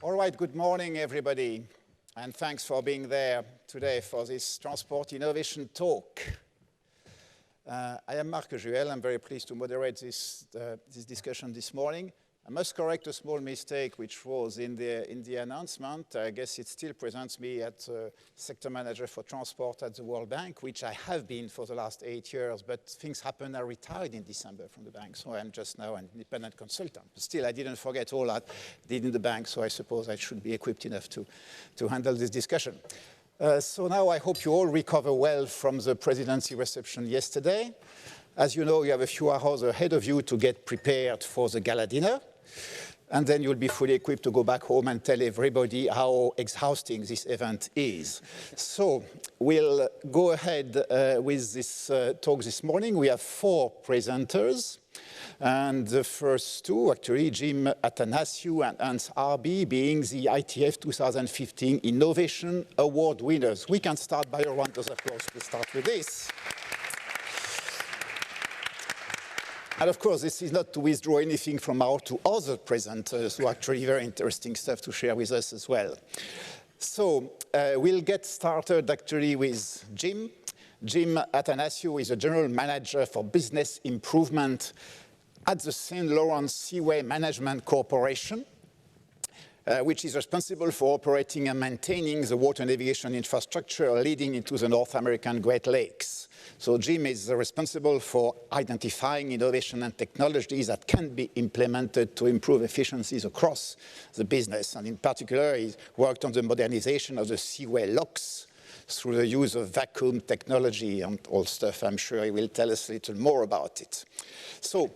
All right, good morning, everybody, and thanks for being there today for this Transport Innovation Talk. I am Marc Juel. I'm very pleased to moderate this discussion this morning. I must correct a small mistake which was in the announcement. I guess it still presents me as sector manager for transport at the World Bank, which I have been for the last 8 years, but things happened. I retired in December from the bank, so I'm just now an independent consultant. But still, I didn't forget all I did in the bank, so I suppose I should be equipped enough to handle this discussion. So now I hope you all recover well from the presidency reception yesterday. As you know, you have a few hours ahead of you to get prepared for the gala dinner. And then you'll be fully equipped to go back home and tell everybody how exhausting this event is. So we'll go ahead with this talk this morning. We have 4 presenters. And the first 2, actually, Jim Athanasiou and Hans Arby, being the ITF 2015 Innovation Award winners. We can start by a round of applause to start with this. And of course, this is not to withdraw anything from our 2 other presenters who actually very interesting stuff to share with us as well. So we'll get started actually with Jim. Jim Athanasiou is a general manager for business improvement at the St. Lawrence Seaway Management Corporation, which is responsible for operating and maintaining the water navigation infrastructure leading into the North American Great Lakes. So Jim is responsible for identifying innovation and technologies that can be implemented to improve efficiencies across the business. And in particular, he worked on the modernization of the Seaway locks through the use of vacuum technology and all stuff. I'm sure he will tell us a little more about it. So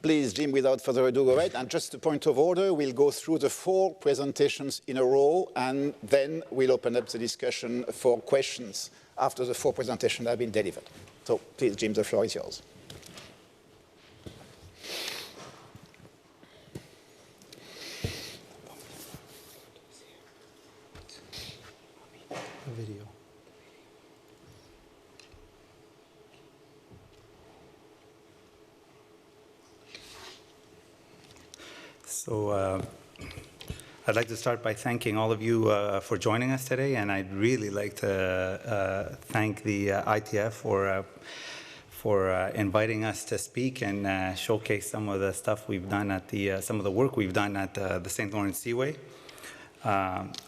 please, Jim, without further ado, go ahead. And just a point of order, we'll go through the 4 presentations in a row, and then we'll open up the discussion for questions after the 4 presentations have been delivered. So please, Jim, the floor is yours. Video. So I'd like to start by thanking all of you for joining us today, and I'd really like to thank the ITF for inviting us to speak and showcase some of the stuff we've done at some of the work we've done at the St. Lawrence Seaway.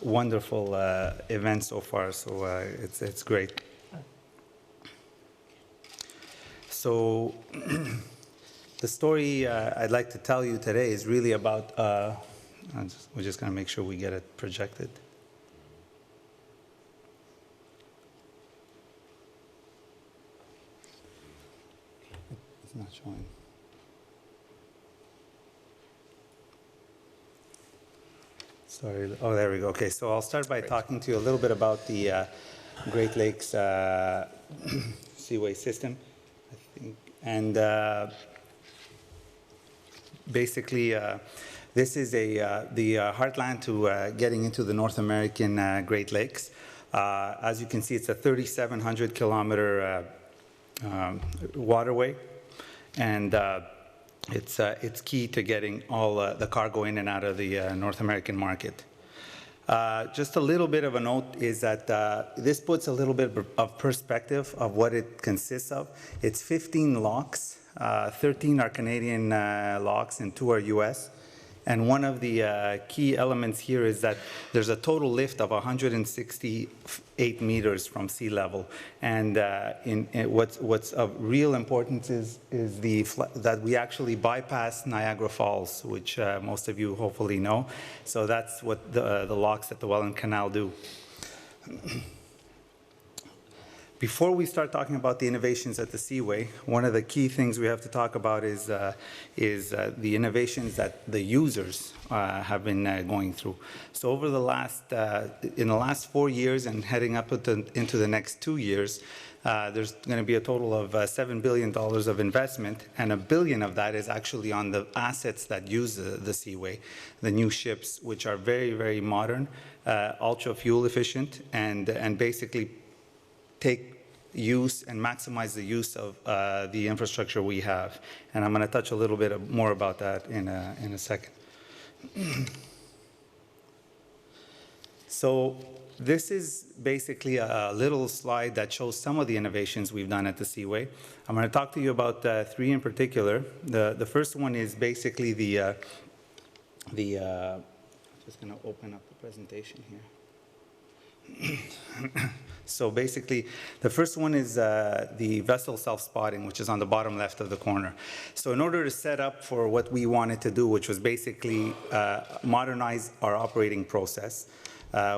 Wonderful event so far, so it's great. So the story I'd like to tell you today is really about, we're just going to make sure we get it projected. It's not showing. Sorry. Oh, there we go. Okay, so I'll start by talking to you a little bit about the Great Lakes Seaway system, I think. And basically, this is the heartland to getting into the North American Great Lakes. As you can see, it's a 3,700 kilometer waterway, and it's key to getting all the cargo in and out of the North American market. Just a little bit of a note is that this puts a little bit of perspective of what it consists of. It's 15 locks, 13 are Canadian locks and 2 are US. And one of the key elements here is that there's a total lift of 168 meters from sea level. And what's of real importance is that we actually bypass Niagara Falls, which most of you hopefully know. So that's what the locks at the Welland Canal do. Before we start talking about the innovations at the Seaway, one of the key things we have to talk about is the innovations that the users have been going through. So over the in the last 4 years and heading up into the next 2 years, there's going to be a total of $7 billion of investment, and $1 billion of that is actually on the assets that use the Seaway, the new ships, which are very, very modern, ultra fuel efficient, and basically take use and maximize the use of the infrastructure we have. And I'm going to touch a little bit more about that in a second. So this is basically a little slide that shows some of the innovations we've done at the Seaway. I'm going to talk to you about three in particular. The first one is basically I'm just going to open up the presentation here. So basically, the first one is the vessel self-spotting, which is on the bottom left of the corner. So in order to set up for what we wanted to do, which was basically modernize our operating process,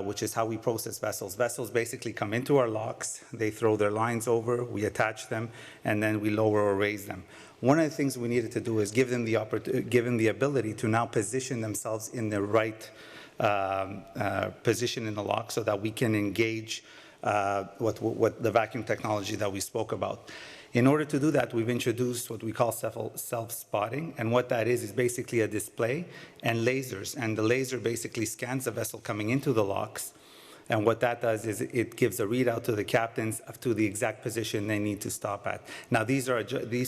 which is how we process vessels. Vessels basically come into our locks, they throw their lines over, we attach them, and then we lower or raise them. One of the things we needed to do is give them the ability to now position themselves in the right position in the lock so that we can engage what the vacuum technology that we spoke about. In order to do that, we've introduced what we call self-spotting, and what that is basically a display and lasers, and the laser basically scans the vessel coming into the locks, and what that does is it gives a readout to the captains to the exact position they need to stop at. Now, these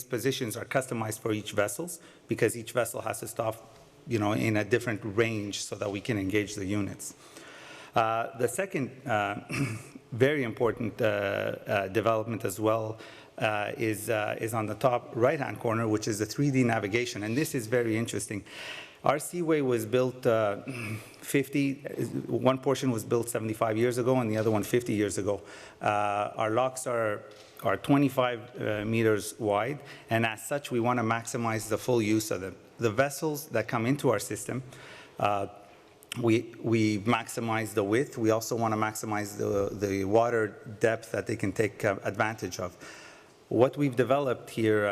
positions are customized for each vessel because each vessel has to stop, in a different range so that we can engage the units. The second very important development as well is on the top right-hand corner, which is the 3D navigation, and this is very interesting. Our Seaway was built one portion was built 75 years ago and the other one 50 years ago. Our locks are 25 meters wide, and as such, we want to maximize the full use of them. The vessels that come into our system, we maximize the width. We also want to maximize the water depth that they can take advantage of. What we've developed here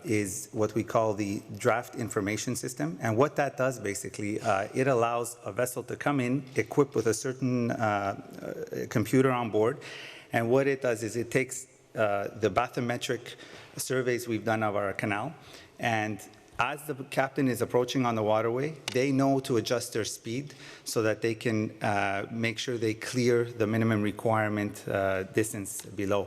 is what we call the draft information system. And what that does basically, it allows a vessel to come in equipped with a certain computer on board. And what it does is it takes the bathymetric surveys we've done of our canal, and as the captain is approaching on the waterway, they know to adjust their speed so that they can make sure they clear the minimum requirement distance below.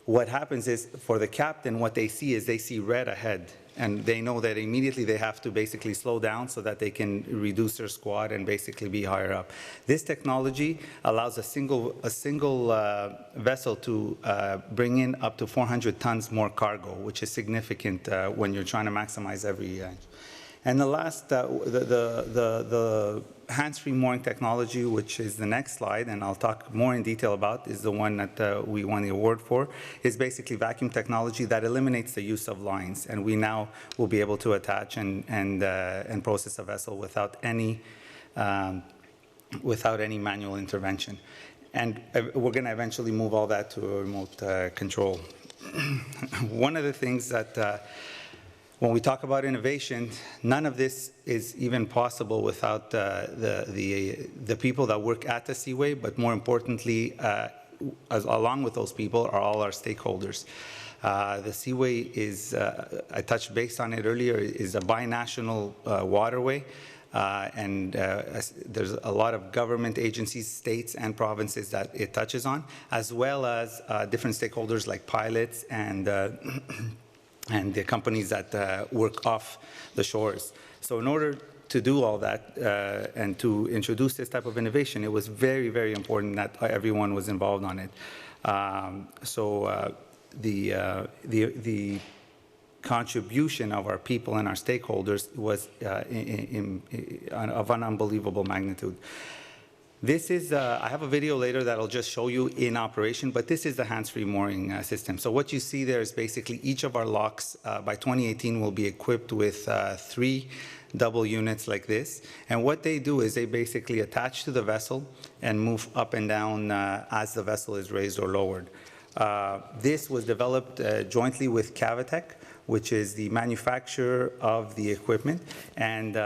What happens is, for the captain, what they see is they see red ahead, and they know that immediately they have to basically slow down so that they can reduce their squat and basically be higher up. This technology allows a single vessel to bring in up to 400 tons more cargo, which is significant when you're trying to maximize every inch. And the last, the hands-free mooring technology, which is the next slide, and I'll talk more in detail about, is the one that we won the award for, is basically vacuum technology that eliminates the use of lines. And we now will be able to attach and process a vessel without any manual intervention. And we're going to eventually move all that to a remote control. One of the things that when we talk about innovation, none of this is even possible without the people that work at the Seaway, but more importantly, along with those people are all our stakeholders. The Seaway is, I touched base on it earlier, is a binational waterway, and there's a lot of government agencies, states and provinces that it touches on, as well as different stakeholders like pilots and the companies that work off the shores. So in order to do all that and to introduce this type of innovation, it was very, very important that everyone was involved on it. The contribution of our people and our stakeholders was of an unbelievable magnitude. This is, I have a video later that'll just show you in operation, but this is the hands-free mooring system. So what you see there is basically each of our locks by 2018 will be equipped with 3 double units like this. And what they do is they basically attach to the vessel and move up and down as the vessel is raised or lowered. This was developed jointly with Cavitec, which is the manufacturer of the equipment. And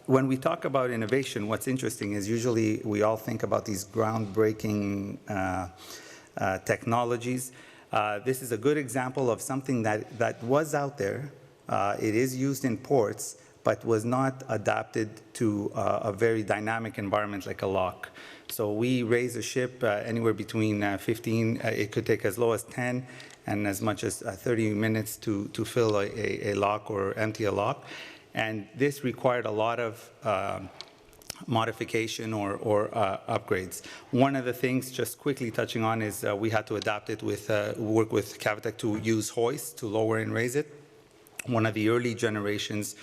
when we talk about innovation, what's interesting is usually we all think about these groundbreaking technologies. This is a good example of something that was out there. It is used in ports, but was not adapted to a very dynamic environment like a lock. So we raise a ship anywhere between 15, it could take as low as 10 and as much as 30 minutes to fill a lock or empty a lock. And this required a lot of modification or upgrades. One of the things, just quickly touching on, is we had to adapt it with, work with Cavitec to use hoists to lower and raise it. One of the early generations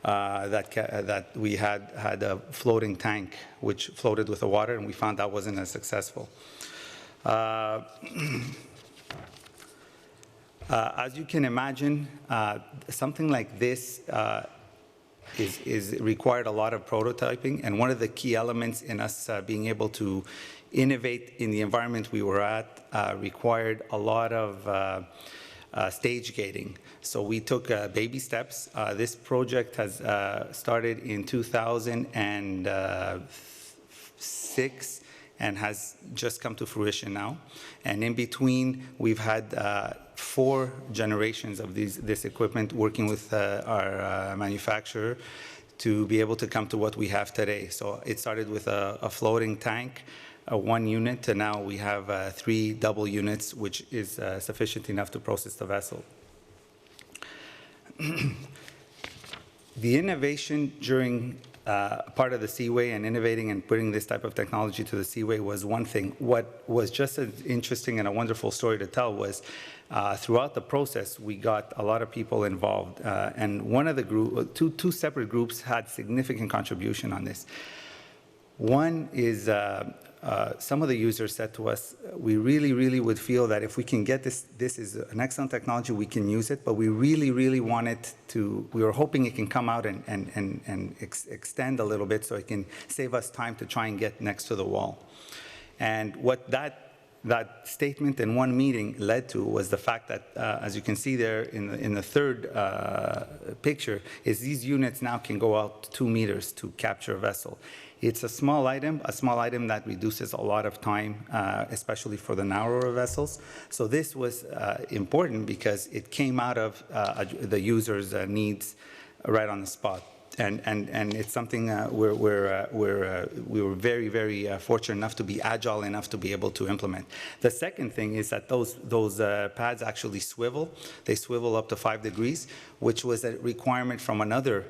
that we had a floating tank which floated with the water, and we found that wasn't as successful. As you can imagine, something like this is required a lot of prototyping, and one of the key elements in us being able to innovate in the environment we were at required a lot of stage gating. So we took baby steps. This project has started in 2006 and has just come to fruition now. And in between, we've had 4 generations of this equipment working with our manufacturer to be able to come to what we have today. So it started with a floating tank, 1 unit, and now we have 3 double units, which is sufficient enough to process the vessel. The innovation during part of the Seaway and innovating and putting this type of technology to the Seaway was one thing. What was just as interesting and a wonderful story to tell was throughout the process, we got a lot of people involved. And one of the two separate groups had significant contribution on this. One is some of the users said to us, we really would feel that if we can get this is an excellent technology, we can use it, but we really want it to, we were hoping it can come out and extend a little bit so it can save us time to try and get next to the wall. And what that statement in one meeting led to was the fact that, as you can see there in the third picture, is these units now can go out 2 meters to capture a vessel. It's a small item that reduces a lot of time, especially for the narrower vessels. So this was important because it came out of the user's needs right on the spot. And it's something we were very fortunate enough to be agile enough to be able to implement. The second thing is that those pads actually swivel. They swivel up to 5 degrees, which was a requirement from another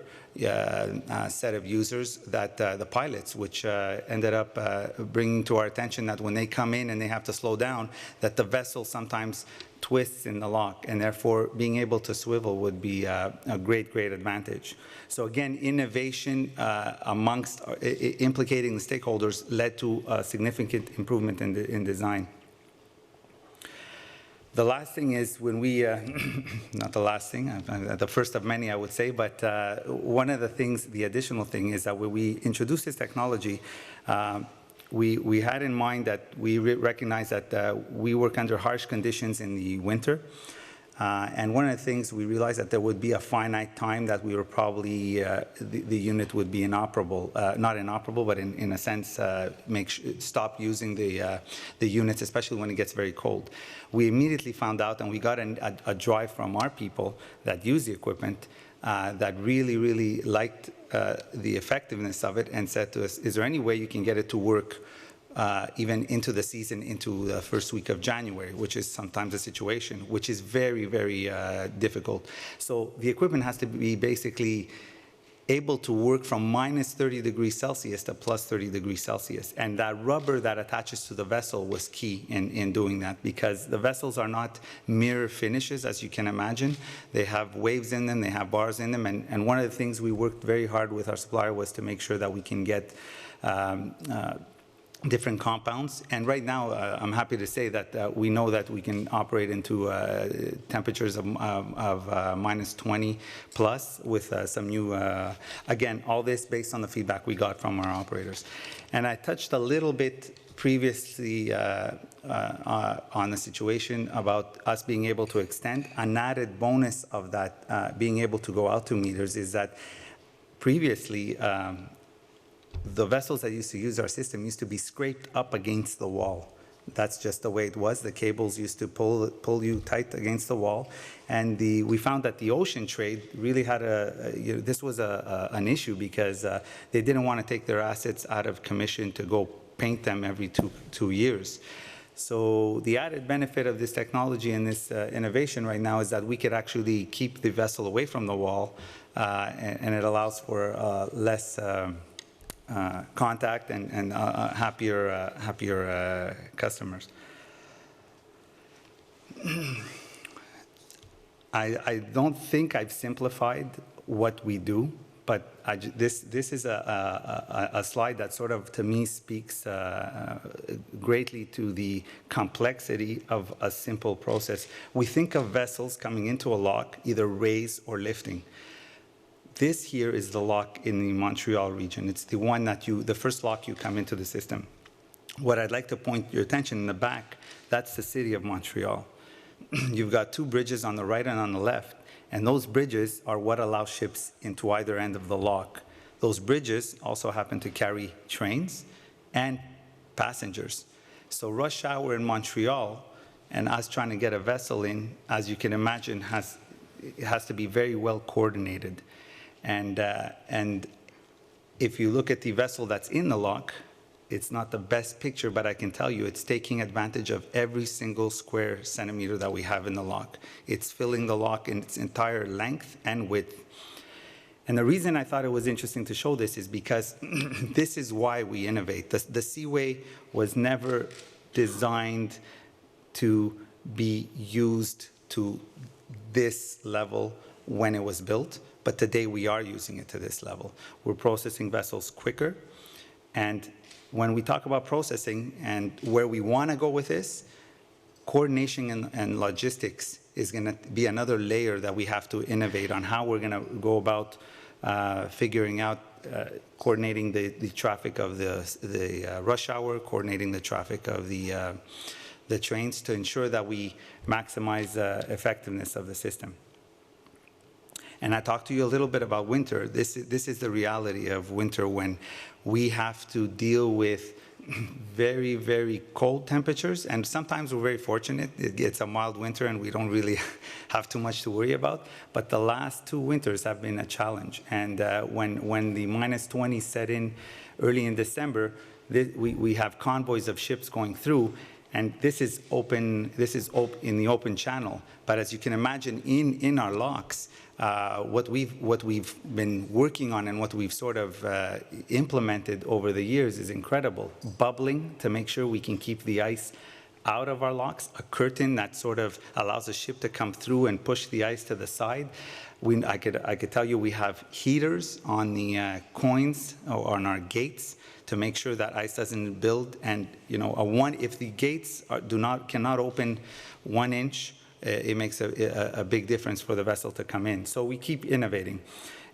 set of users, that the pilots, which ended up bringing to our attention that when they come in and they have to slow down, that the vessel sometimes twists in the lock, and therefore being able to swivel would be a great advantage. So again, innovation amongst implicating the stakeholders led to a significant improvement in design. The last thing is when we, not the last thing, the first of many I would say, but one of the things, the additional thing is that when we introduced this technology, we had in mind that we recognize that we work under harsh conditions in the winter. And one of the things we realized that there would be a finite time that we were probably, the unit would be inoperable, not inoperable, but in a sense, stop using the units, especially when it gets very cold. We immediately found out, and we got a drive from our people that use the equipment that really liked the effectiveness of it and said to us, is there any way you can get it to work even into the season, into the first week of January, which is sometimes a situation, which is very difficult. So the equipment has to be basically able to work from minus 30 degrees Celsius to plus 30 degrees Celsius. And that rubber that attaches to the vessel was key in doing that, because the vessels are not mirror finishes, as you can imagine. They have waves in them, they have bars in them, and one of the things we worked very hard with our supplier was to make sure that we can get different compounds. And right now, I'm happy to say that we know that we can operate into temperatures of minus 20 plus with some new, again, all this based on the feedback we got from our operators. And I touched a little bit previously on the situation about us being able to extend. An added bonus of that being able to go out 2 meters is that previously, the vessels that used to use our system used to be scraped up against the wall. That's just the way it was. The cables used to pull you tight against the wall. And we found that the ocean trade really had this was an issue because they didn't want to take their assets out of commission to go paint them every two years. So the added benefit of this technology and this innovation right now is that we could actually keep the vessel away from the wall, and it allows for less contact and happier customers. I don't think I've simplified what we do, but this is a slide that sort of, to me, speaks greatly to the complexity of a simple process. We think of vessels coming into a lock, either raise or lifting. This here is the lock in the Montreal region. It's the one that the first lock you come into the system. What I'd like to point your attention in the back, that's the city of Montreal. You've got two bridges on the right and on the left, and those bridges are what allow ships into either end of the lock. Those bridges also happen to carry trains and passengers. So rush hour in Montreal, and us trying to get a vessel in, as you can imagine, it has to be very well coordinated. And if you look at the vessel that's in the lock, it's not the best picture, but I can tell you it's taking advantage of every single square centimeter that we have in the lock. It's filling the lock in its entire length and width. And the reason I thought it was interesting to show this is because this is why we innovate. The Seaway was never designed to be used to this level when it was built, but today we are using it to this level. We're processing vessels quicker, and when we talk about processing and where we want to go with this, coordination and logistics is going to be another layer that we have to innovate on, how we're going to go about figuring out, coordinating the traffic of the rush hour, coordinating the traffic of the trains to ensure that we maximize effectiveness of the system. And I talked to you a little bit about winter. This is the reality of winter, when we have to deal with very, very cold temperatures. And sometimes we're very fortunate. It's a mild winter and we don't really have too much to worry about. But the last two winters have been a challenge. And when the -20 set in early in December, we have convoys of ships going through. And this is open in the open channel. But as you can imagine, in our locks, what we've been working on and what we've sort of implemented over the years is incredible. Bubbling to make sure we can keep the ice out of our locks, a curtain that sort of allows the ship to come through and push the ice to the side. I could tell you we have heaters on the coins or on our gates to make sure that ice doesn't build. And if the gates cannot open 1 inch, it makes a big difference for the vessel to come in. So we keep innovating.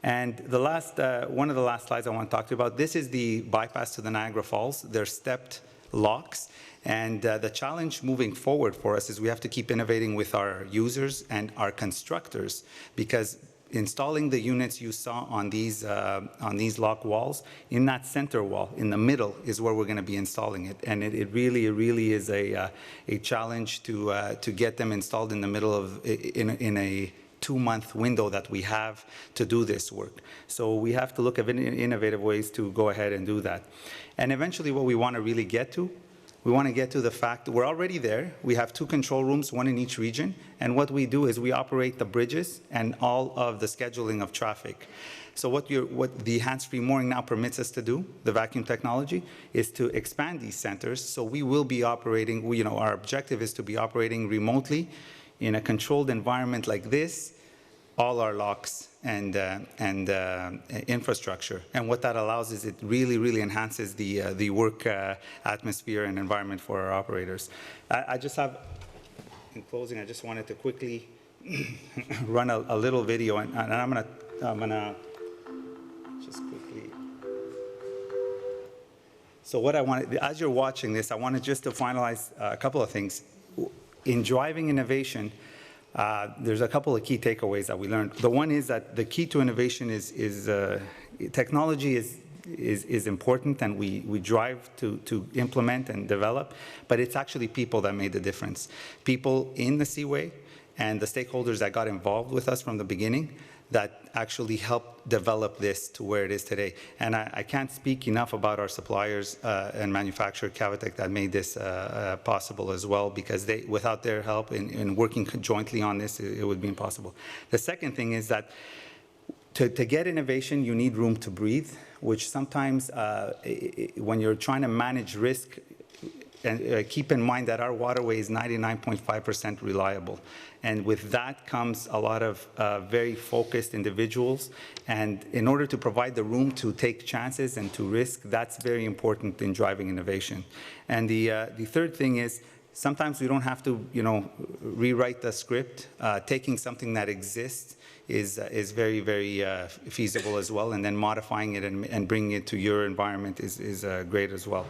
And the last, one of the last slides I want to talk to you about, this is the bypass to the Niagara Falls. They're stepped locks. And the challenge moving forward for us is we have to keep innovating with our users and our constructors, because installing the units you saw on these lock walls, in that center wall, in the middle, is where we're going to be installing it. And it really is a challenge to get them installed in the middle of, in a 2-month window that we have to do this work. So we have to look at innovative ways to go ahead and do that. And eventually what we want to really get to, we want to get to the fact that we're already there. We have 2 control rooms, 1 in each region. And what we do is we operate the bridges and all of the scheduling of traffic. So what the hands-free mooring now permits us to do, the vacuum technology, is to expand these centers. So we will be operating, our objective is to be operating remotely in a controlled environment like this, all our locks and infrastructure. And what that allows is it really enhances the work atmosphere and environment for our operators. I just have, in closing, I just wanted to quickly run a little video, and I'm gonna just quickly. So what I wanted, as you're watching this, I wanted just to finalize a couple of things. In driving innovation, there's a couple of key takeaways that we learned. The one is that the key to innovation is technology is important, and we drive to implement and develop, but it's actually people that made the difference. People in the Seaway and the stakeholders that got involved with us from the beginning that actually helped develop this to where it is today. And I can't speak enough about our suppliers and manufacturer, Cavitec, that made this possible as well, because without their help in working jointly on this, it would be impossible. The second thing is that To get innovation, you need room to breathe, which sometimes when you're trying to manage risk, and keep in mind that our waterway is 99.5% reliable. And with that comes a lot of very focused individuals. And in order to provide the room to take chances and to risk, that's very important in driving innovation. And the third thing is, sometimes we don't have to, rewrite the script. Taking something that exists is very, very feasible as well. And then modifying it and bringing it to your environment is great as well.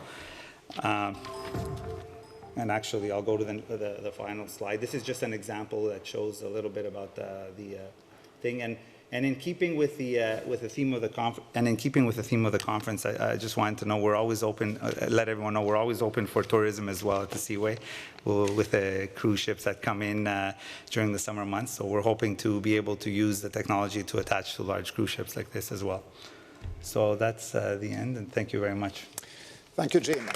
And actually, I'll go to the final slide. This is just an example that shows a little bit about the thing. And in keeping with the theme of the conference, I just wanted to know we're always open. Let everyone know we're always open for tourism as well at the Seaway, with the cruise ships that come in during the summer months. So we're hoping to be able to use the technology to attach to large cruise ships like this as well. So that's the end, and thank you very much. Thank you, Jim.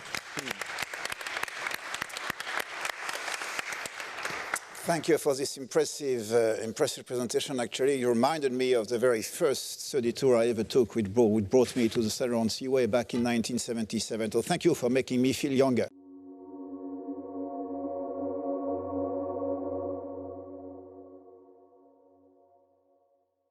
Thank you for this impressive presentation. Actually, you reminded me of the very first study tour I ever took, which brought me to the Seaway back in 1977. So thank you for making me feel younger.